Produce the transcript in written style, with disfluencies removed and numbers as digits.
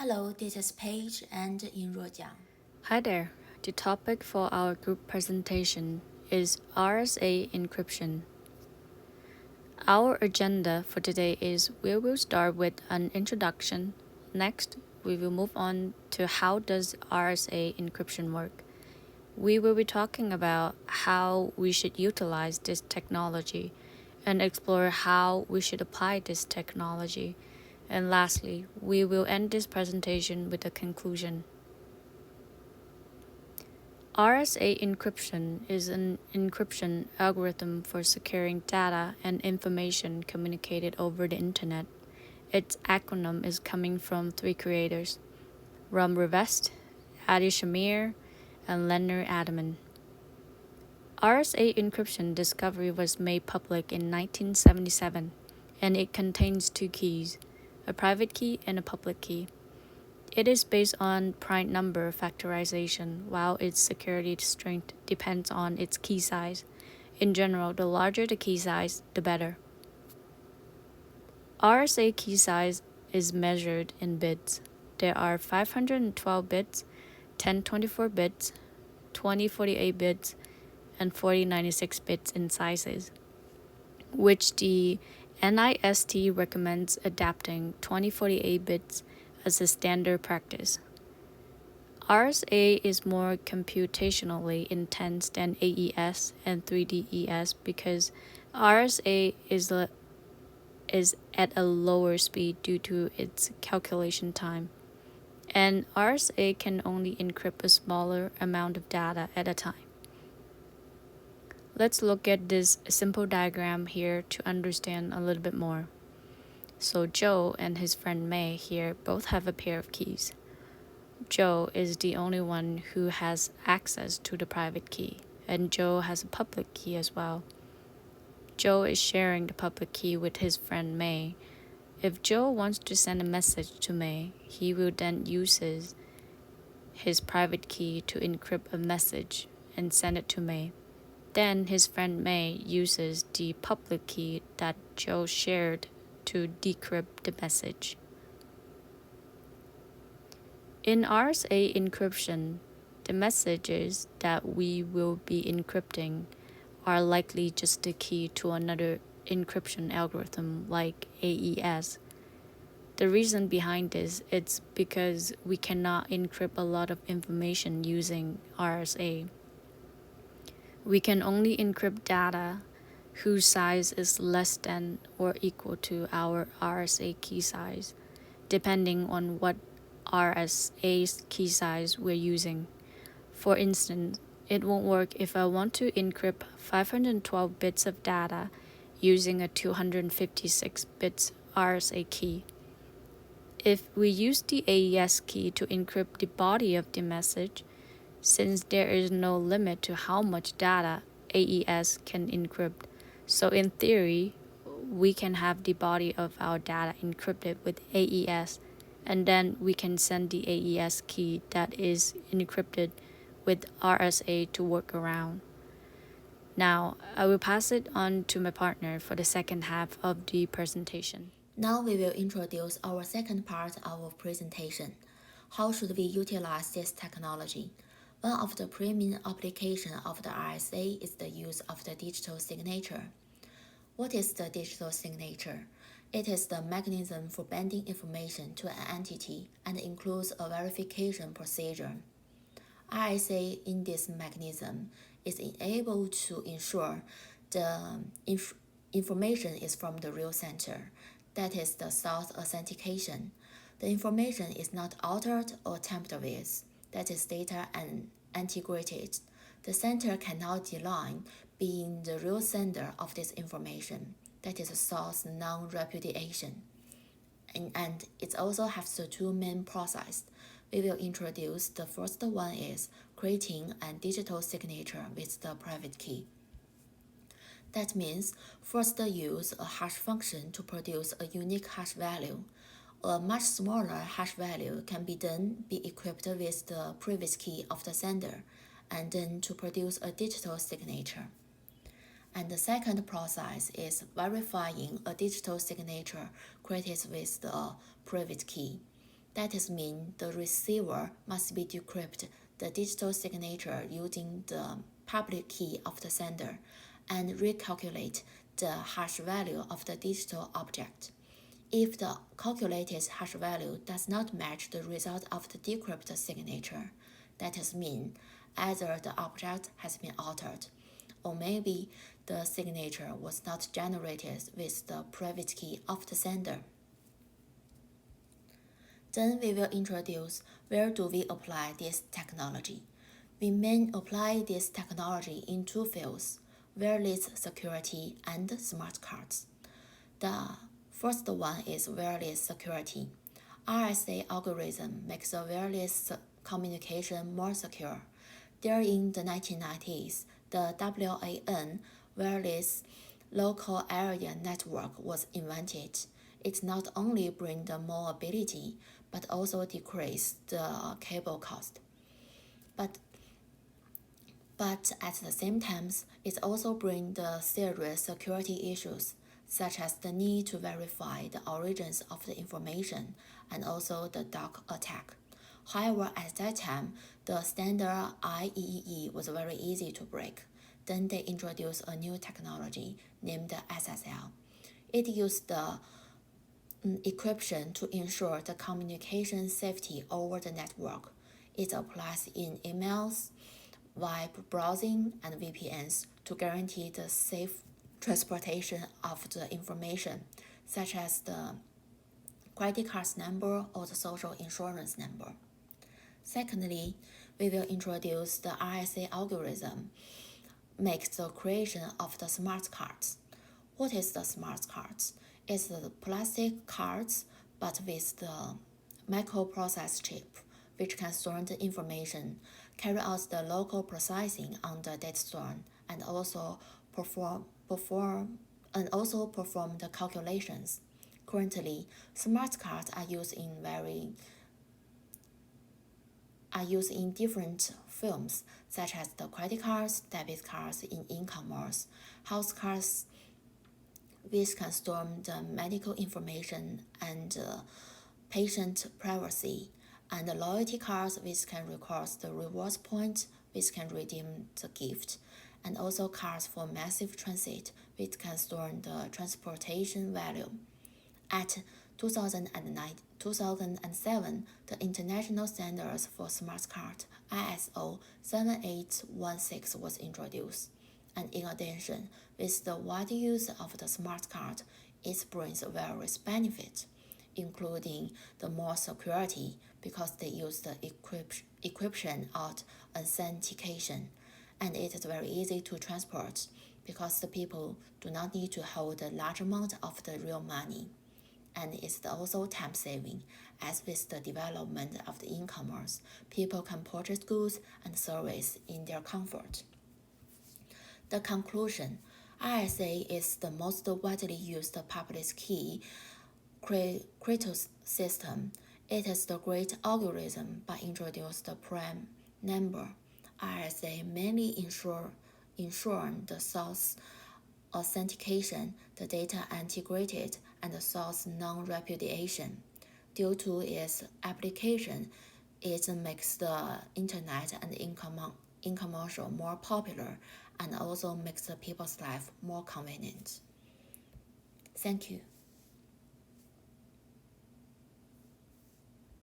Hello, this is Paige and Yinruojiang. Hi there. The topic for our group presentation is RSA encryption. Our agenda for today is we will start with an introduction. Next, we will move on to how does RSA encryption work. We will be talking about how we should utilize this technology and explore how we should apply this technology. And lastly, we will end this presentation with a conclusion. RSA encryption is an encryption algorithm for securing data and information communicated over the internet. Its acronym is coming from three creators, Ram Rivest, Adi Shamir, and Leonard Adamant. RSA encryption discovery was made public in 1977, and it contains two keys, a private key and a public key. It is based on prime number factorization, while its security strength depends on its key size. In general, the larger the key size, the better. RSA key size is measured in bits. There are 512 bits, 1024 bits, 2048 bits, and 4096 bits in sizes, which the NIST recommends adapting 2048 bits as a standard practice. RSA is more computationally intense than AES and 3DES because RSA is at a lower speed due to its calculation time, and RSA can only encrypt a smaller amount of data at a time. Let's look at this simple diagram here to understand a little bit more. So Joe and his friend May here both have a pair of keys. Joe is the only one who has access to the private key, and Joe has a public key as well. Joe is sharing the public key with his friend May. If Joe wants to send a message to May, he will then use his private key to encrypt a message and send it to May. Then his friend May uses the public key that Joe shared to decrypt the message. In RSA encryption, the messages that we will be encrypting are likely just the key to another encryption algorithm like AES. The reason behind this is because we cannot encrypt a lot of information using RSA. We can only encrypt data whose size is less than or equal to our RSA key size, depending on what RSA key size we're using. For instance, it won't work if I want to encrypt 512 bits of data using a 256 bits RSA key. If we use the AES key to encrypt the body of the message, since there is no limit to how much data AES can encrypt, so in theory, we can have the body of our data encrypted with AES, and then we can send the AES key that is encrypted with RSA to work around. Now, I will pass it on to my partner for the second half of the presentation. Now we will introduce our second part of our presentation. How should we utilize this technology? One of the premium applications of the RSA is the use of the digital signature. What is the digital signature? It is the mechanism for binding information to an entity and includes a verification procedure. RSA in this mechanism is able to ensure the information is from the real sender, that is the source authentication. The information is not altered or tampered with, that is data and integrated. The sender cannot deny being the real sender of this information, that is source non-repudiation. And it also has the two main processes. We will introduce the first one is creating a digital signature with the private key. That means first use a hash function to produce a unique hash value. A much smaller hash value can then be equipped with the previous key of the sender, and then to produce a digital signature. And the second process is verifying a digital signature created with the private key. That is mean the receiver must be decrypt the digital signature using the public key of the sender and recalculate the hash value of the digital object. If the calculated hash value does not match the result of the decrypted signature, that is mean either the object has been altered, or maybe the signature was not generated with the private key of the sender. Then we will introduce where do we apply this technology. We may apply this technology in two fields, wireless security and smart cards. The first one is wireless security. RSA algorithm makes the wireless communication more secure. During the 1990s, the WAN wireless local area network was invented. It not only brings the more ability, but also decrease the cable cost. But at the same time, it also brings the serious security issues, such as the need to verify the origins of the information and also the dark attack. However, at that time, the standard IEEE was very easy to break. Then they introduced a new technology named SSL. It used the encryption to ensure the communication safety over the network. It applies in emails, web browsing, and VPNs to guarantee the safe transportation of the information, such as the credit card number or the social insurance number. Secondly, we will introduce the RSA algorithm, makes the creation of the smart cards. What is the smart cards? It's the plastic cards, but with the microprocessor chip, which can store the information, carry out the local processing on the data store, and also perform the calculations. Currently, smart cards are used in different films, such as the credit cards, debit cards in e-commerce, house cards, which can store the medical information and patient privacy, and the loyalty cards, which can record the rewards points, which can redeem the gift, and also cards for massive transit, which can store the transportation value. At 2007, the international standards for smart card, ISO 7816, was introduced. And in addition, with the wide use of the smart card, it brings various benefits, including the more security because they use the encryption or authentication, and it is very easy to transport because the people do not need to hold a large amount of the real money. And it's also time saving, as with the development of the e-commerce, people can purchase goods and services in their comfort. The conclusion: RSA is the most widely used public key crypto system. It is the great algorithm by introducing the prime number. RSA mainly ensure the source authentication, the data integrated, and the source non-repudiation. Due to its application, it makes the internet and e-commerce more popular and also makes the people's life more convenient. Thank you.